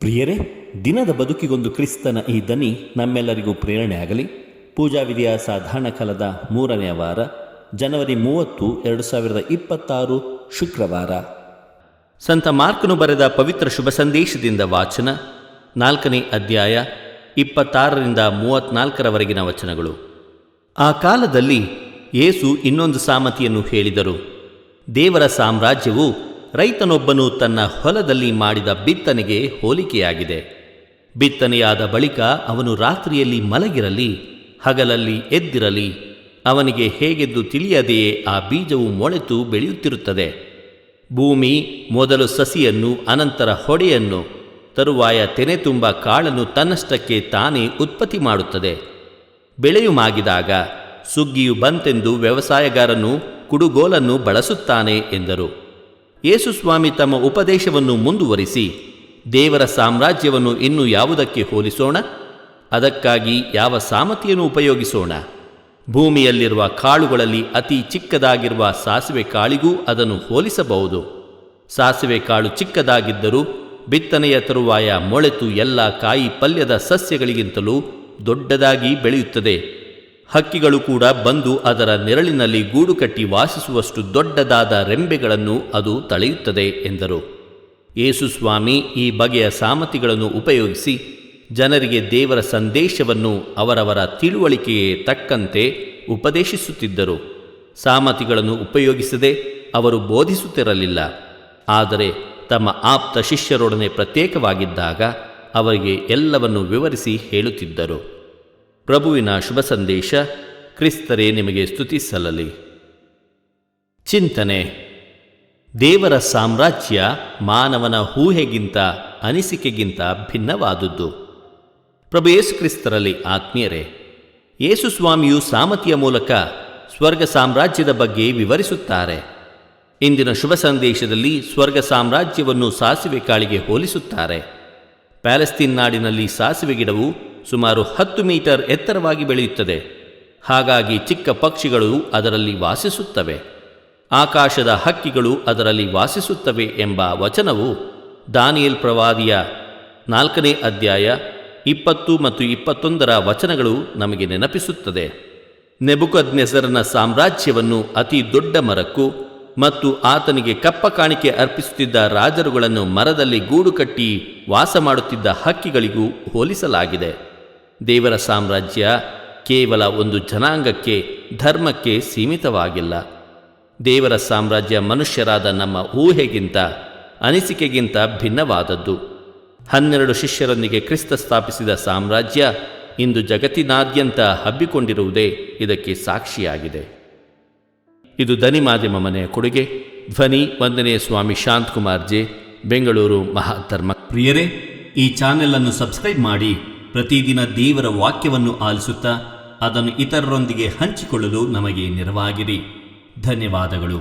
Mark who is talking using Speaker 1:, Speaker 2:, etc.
Speaker 1: ಪ್ರಿಯರೇ, ದಿನದ ಬದುಕಿಗೊಂದು ಕ್ರಿಸ್ತನ ಈ ದನಿ ನಮ್ಮೆಲ್ಲರಿಗೂ ಪ್ರೇರಣೆ ಆಗಲಿ. ಪೂಜಾ ವಿಧಿಯ ಸಾಧಾರಣ ಕಾಲದ 3ನೇ ವಾರ, ಜನವರಿ 30, 2026 ಶುಕ್ರವಾರ. ಸಂತ ಮಾರ್ಕನು ಬರೆದ ಪವಿತ್ರ ಶುಭ ಸಂದೇಶದಿಂದ ವಾಚನ, 4ನೇ ಅಧ್ಯಾಯ 26ರಿಂದ 34ರವರೆಗಿನ ವಚನಗಳು. ಆ ಕಾಲದಲ್ಲಿ ಯೇಸು ಇನ್ನೊಂದು ಸಾಮತಿಯನ್ನು ಹೇಳಿದರು. ದೇವರ ಸಾಮ್ರಾಜ್ಯವು ರೈತನೊಬ್ಬನು ತನ್ನ ಹೊಲದಲ್ಲಿ ಮಾಡಿದ ಬಿತ್ತನೆಗೆ ಹೋಲಿಕೆಯಾಗಿದೆ. ಬಿತ್ತನೆಯಾದ ಬಳಿಕ ಅವನು ರಾತ್ರಿಯಲ್ಲಿ ಮಲಗಿರಲಿ, ಹಗಲಲ್ಲಿ ಎದ್ದಿರಲಿ, ಅವನಿಗೆ ಹೇಗೆಂದು ತಿಳಿಯದೆಯೇ ಆ ಬೀಜವು ಮೊಳೆತು ಬೆಳೆಯುತ್ತಿರುತ್ತದೆ. ಭೂಮಿ ಮೊದಲು ಸಸಿಯನ್ನು, ಅನಂತರ ಹೊಡೆಯನ್ನು, ತರುವಾಯ ತೆನೆ ತುಂಬ ಕಾಳನ್ನು ತನ್ನಷ್ಟಕ್ಕೆ ತಾನೇ ಉತ್ಪತ್ತಿ ಮಾಡುತ್ತದೆ. ಬೆಳೆಯು ಮಾಗಿದಾಗ ಸುಗ್ಗಿಯು ಬಂತೆಂದು ವ್ಯವಸಾಯಗಾರನು ಕುಡುಗೋಲನ್ನು ಬಳಸುತ್ತಾನೆ ಎಂದರು. ಯೇಸು ಸ್ವಾಮಿ ತಮ್ಮ ಉಪದೇಶವನ್ನು ಮುಂದುವರಿಸಿ, ದೇವರ ಸಾಮ್ರಾಜ್ಯವನ್ನು ಇನ್ನು ಯಾವುದಕ್ಕೆ ಹೋಲಿಸೋಣ? ಅದಕ್ಕಾಗಿ ಯಾವ ಸಾಮತಿಯನ್ನು ಉಪಯೋಗಿಸೋಣ? ಭೂಮಿಯಲ್ಲಿರುವ ಕಾಳುಗಳಲ್ಲಿ ಅತಿ ಚಿಕ್ಕದಾಗಿರುವ ಸಾಸಿವೆ ಕಾಳಿಗೂ ಅದನ್ನು ಹೋಲಿಸಬಹುದು. ಸಾಸಿವೆ ಕಾಳು ಚಿಕ್ಕದಾಗಿದ್ದರೂ ಬಿತ್ತನೆಯ ತರುವಾಯ ಮೊಳೆತು ಎಲ್ಲ ಕಾಯಿ ಪಲ್ಯದ ಸಸ್ಯಗಳಿಗಿಂತಲೂ ದೊಡ್ಡದಾಗಿ ಬೆಳೆಯುತ್ತದೆ. ಹಕ್ಕಿಗಳು ಕೂಡ ಬಂದು ಅದರ ನೆರಳಿನಲ್ಲಿ ಗೂಡು ಕಟ್ಟಿ ವಾಸಿಸುವಷ್ಟು ದೊಡ್ಡದಾದ ರೆಂಬೆಗಳನ್ನು ಅದು ತಳೆಯುತ್ತದೆ ಎಂದರು. ಯೇಸು ಸ್ವಾಮಿ ಈ ಬಗೆಯ ಸಾಮತಿಗಳನ್ನು ಉಪಯೋಗಿಸಿ ಜನರಿಗೆ ದೇವರ ಸಂದೇಶವನ್ನು ಅವರವರ ತಿಳುವಳಿಕೆಗೆ ತಕ್ಕಂತೆ ಉಪದೇಶಿಸುತ್ತಿದ್ದರು. ಸಾಮತಿಗಳನ್ನು ಉಪಯೋಗಿಸದೆ ಅವರು ಬೋಧಿಸುತ್ತಿರಲಿಲ್ಲ, ಆದರೆ ತಮ್ಮ ಆಪ್ತ ಶಿಷ್ಯರೊಡನೆ ಪ್ರತ್ಯೇಕವಾಗಿದ್ದಾಗ ಅವರಿಗೆ ಎಲ್ಲವನ್ನು ವಿವರಿಸಿ ಹೇಳುತ್ತಿದ್ದರು. ಪ್ರಭುವಿನ ಶುಭ ಸಂದೇಶ. ಕ್ರಿಸ್ತರೇ ನಿಮಗೆ ಸ್ತುತಿ ಸಲ್ಲಲಿ. ಚಿಂತನೆ: ದೇವರ ಸಾಮ್ರಾಜ್ಯ ಮಾನವನ ಊಹೆಗಿಂತ, ಅನಿಸಿಕೆಗಿಂತ ಭಿನ್ನವಾದುದು. ಪ್ರಭು ಯೇಸು ಕ್ರಿಸ್ತರಲ್ಲಿ ಆತ್ಮೀಯರೇ, ಯೇಸು ಸ್ವಾಮಿಯು ಸಾಮತಿಯ ಮೂಲಕ ಸ್ವರ್ಗ ಸಾಮ್ರಾಜ್ಯದ ಬಗ್ಗೆ ವಿವರಿಸುತ್ತಾರೆ. ಇಂದಿನ ಶುಭ ಸಂದೇಶದಲ್ಲಿ ಸ್ವರ್ಗ ಸಾಮ್ರಾಜ್ಯವನ್ನು ಸಾಸಿವೆ ಕಾಳಿಗೆ ಹೋಲಿಸುತ್ತಾರೆ. ಪ್ಯಾಲೆಸ್ತೀನ್ ನಾಡಿನಲ್ಲಿ ಸಾಸಿವೆ ಗಿಡವು ಸುಮಾರು 10 ಮೀಟರ್ ಎತ್ತರವಾಗಿ ಬೆಳೆಯುತ್ತದೆ. ಹಾಗಾಗಿ ಚಿಕ್ಕ ಪಕ್ಷಿಗಳು ಅದರಲ್ಲಿ ವಾಸಿಸುತ್ತವೆ, ಆಕಾಶದ ಹಕ್ಕಿಗಳು ಅದರಲ್ಲಿ ವಾಸಿಸುತ್ತವೆ ಎಂಬ ವಚನವು ದಾನಿಯೇಲ್ ಪ್ರವಾದಿಯ 4ನೇ ಅಧ್ಯಾಯ 20 ಮತ್ತು 21ರ ವಚನಗಳು ನಮಗೆ ನೆನಪಿಸುತ್ತದೆ. ನೆಬೂಕದ್ನೆಚ್ಚರನ ಸಾಮ್ರಾಜ್ಯವನ್ನು ಅತಿ ದೊಡ್ಡ ಮರಕ್ಕೂ ಮತ್ತು ಆತನಿಗೆ ಕಪ್ಪ ಕಾಣಿಕೆ ಅರ್ಪಿಸುತ್ತಿದ್ದ ರಾಜರುಗಳನ್ನು ಮರದಲ್ಲಿ ಗೂಡು ಕಟ್ಟಿ ವಾಸ ಮಾಡುತ್ತಿದ್ದ ಹಕ್ಕಿಗಳಿಗೂ ಹೋಲಿಸಲಾಗಿದೆ. ದೇವರ ಸಾಮ್ರಾಜ್ಯ ಕೇವಲ ಒಂದು ಜನಾಂಗಕ್ಕೆ, ಧರ್ಮಕ್ಕೆ ಸೀಮಿತವಾಗಿಲ್ಲ. ದೇವರ ಸಾಮ್ರಾಜ್ಯ ಮನುಷ್ಯರಾದ ನಮ್ಮ ಊಹೆಗಿಂತ, ಅನಿಸಿಕೆಗಿಂತ ಭಿನ್ನವಾದದ್ದು. 12 ಶಿಷ್ಯರೊಂದಿಗೆ ಕ್ರಿಸ್ತ ಸ್ಥಾಪಿಸಿದ ಸಾಮ್ರಾಜ್ಯ ಇಂದು ಜಗತ್ತಿನಾದ್ಯಂತ ಹಬ್ಬಿಕೊಂಡಿರುವುದೇ ಇದಕ್ಕೆ ಸಾಕ್ಷಿಯಾಗಿದೆ. ಇದು ಧ್ವನಿ ಮಾಧ್ಯಮ ಮನೆಯ ಕೊಡುಗೆ. ಧ್ವನಿ ವಂದನೆಯ ಸ್ವಾಮಿ ಶಾಂತಕುಮಾರ್ ಜೆ, ಬೆಂಗಳೂರು ಮಹಾಧರ್ಮ. ಪ್ರಿಯರೇ, ಈ ಚಾನೆಲ್ ಅನ್ನು ಸಬ್ಸ್ಕ್ರೈಬ್ ಮಾಡಿ ಪ್ರತಿದಿನ ದೇವರ ವಾಕ್ಯವನ್ನು ಆಲಿಸುತ್ತಾ ಅದನ್ನು ಇತರರೊಂದಿಗೆ ಹಂಚಿಕೊಳ್ಳಲು ನಮಗೆ ನೆರವಾಗಿರಿ. ಧನ್ಯವಾದಗಳು.